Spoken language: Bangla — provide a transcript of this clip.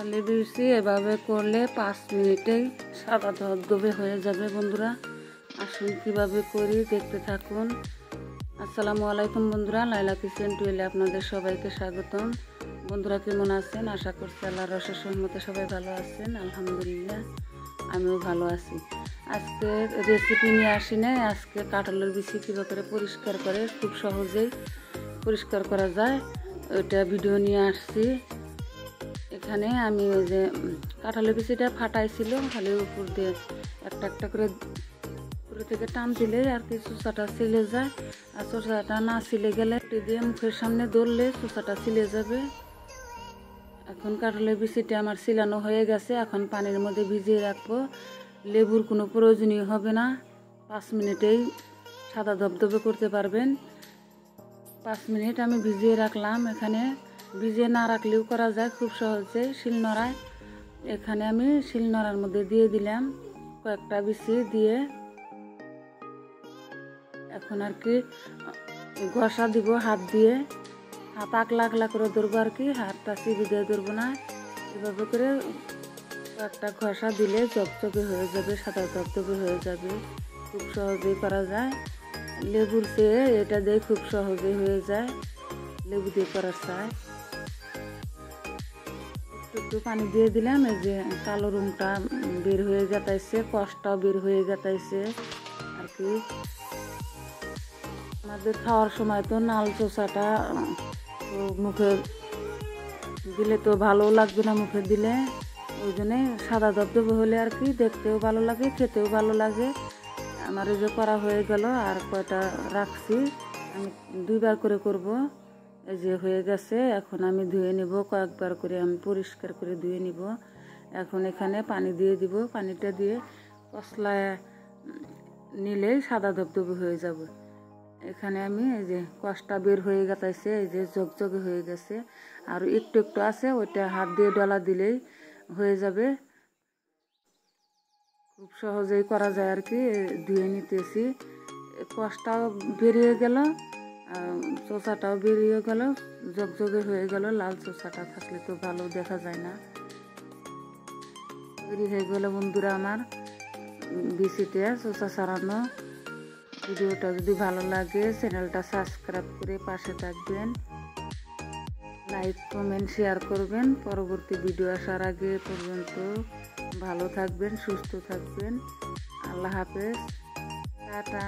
কাঁঠালের বিচি এভাবে করলে 5 মিনিটেই সাদা ধবধবে হয়ে যাবে। বন্ধুরা আসুন কিভাবে করি দেখতে থাকুন। আসসালামু আলাইকুম বন্ধুরা, লাইলা কিচেন টুয়েলে আপনাদের সবাইকে স্বাগতম। বন্ধুরা কেমন আছেন? আশা করছি আল্লাহর অশেষ রহমতে সবাই ভালো আছেন। আলহামদুলিল্লাহ আমিও ভালো আছি। আজকে রেসিপি নিয়ে আসি না, আজকে কাঁঠালের বিচি কীভাবে করে পরিষ্কার করে খুব সহজেই পরিষ্কার করা যায় ওইটা ভিডিও নিয়ে আসছি। এখানে আমি ওই যে কাঁঠালের বিচিটা ফাটাইছিল, খালি উপর দিয়ে একটা একটা করে উপরে থেকে টান দিলে আর কি চোষাটা ছিলে যায়। আর চোষাটা না ছিলে গেলে দিয়ে মুখের সামনে ধরলে চোষাটা ছিলে যাবে। এখন কাঁঠালের বিচিটা আমার ছিলানো হয়ে গেছে, এখন পানির মধ্যে ভিজিয়ে রাখবো। লেবুর কোনো প্রয়োজনীয় হবে না, 5 মিনিটেই সাদা ধবধবে করতে পারবেন। 5 মিনিট আমি ভিজিয়ে রাখলাম। এখানে ভিজিয়ে না রাখলেও করা যায় খুব সহজে শিলনোড়ায়। এখানে আমি শিলনোড়ার মধ্যে দিয়ে দিলাম কয়েকটা বিচি দিয়ে। এখন আর কি ঘষা দিব হাত দিয়ে, হাত আকলা আকলা করে ধরবো আর কি, হাতটা চিবি দিয়ে ধরবো না। এভাবে করে কয়েকটা ঘষা দিলে চকচকে হয়ে যাবে, সাদা ধবধবে হয়ে যাবে, খুব সহজেই করা যায়। লেবুর চেয়ে এটা দিয়ে খুব সহজেই হয়ে যায়, লেবু দিয়ে করার চাই। একটু পানি দিয়ে দিলাম, এই যে কালো রুমটা বের হয়ে যেতেছে, কষটাও বের হয়ে যেতেছে আর কি। আমাদের খাওয়ার সময় তো নাল চোষাটা মুখে দিলে তো ভালো লাগবে না, মুখে দিলে ওই জন্যে সাদা ধবধবে হলে আর কি দেখতেও ভালো লাগে, খেতেও ভালো লাগে। আমার এই যে করা হয়ে গেল, আর কয়টা রাখছি, আমি 2বার করে করব। এই যে হয়ে গেছে, এখন আমি ধুয়ে নিব, কয়েকবার করে আমি পরিষ্কার করে ধুয়ে নিব। এখন এখানে পানি দিয়ে দিব, পানিটা দিয়ে কষলায় নিলেই সাদা ধবধবে হয়ে যাবে। এখানে আমি এই যে কষটা বের হয়ে গেছে, এই যে জগজগে হয়ে গেছে, আর একটু একটু আছে, ওইটা হাত দিয়ে ডলা দিলেই হয়ে যাবে। খুব সহজেই করা যায় আর কি। ধুয়ে নিতেছি, কষটাও বেরিয়ে গেল, চোষাটাও বেরিয়ে গেল, জগজগে হয়ে গেল। লাল চোষাটা থাকলে তো ভালো দেখা যায় না। তৈরি হয়ে গেল বন্ধুরা আমার বিচিতে চোষা ছাড়ানো। ভিডিওটা যদি ভালো লাগে চ্যানেলটা সাবস্ক্রাইব করে পাশে থাকবেন, লাইক কমেন্ট শেয়ার করবেন। পরবর্তী ভিডিও আসার আগে পর্যন্ত ভালো থাকবেন, সুস্থ থাকবেন। আল্লাহ হাফেজ, টাটা।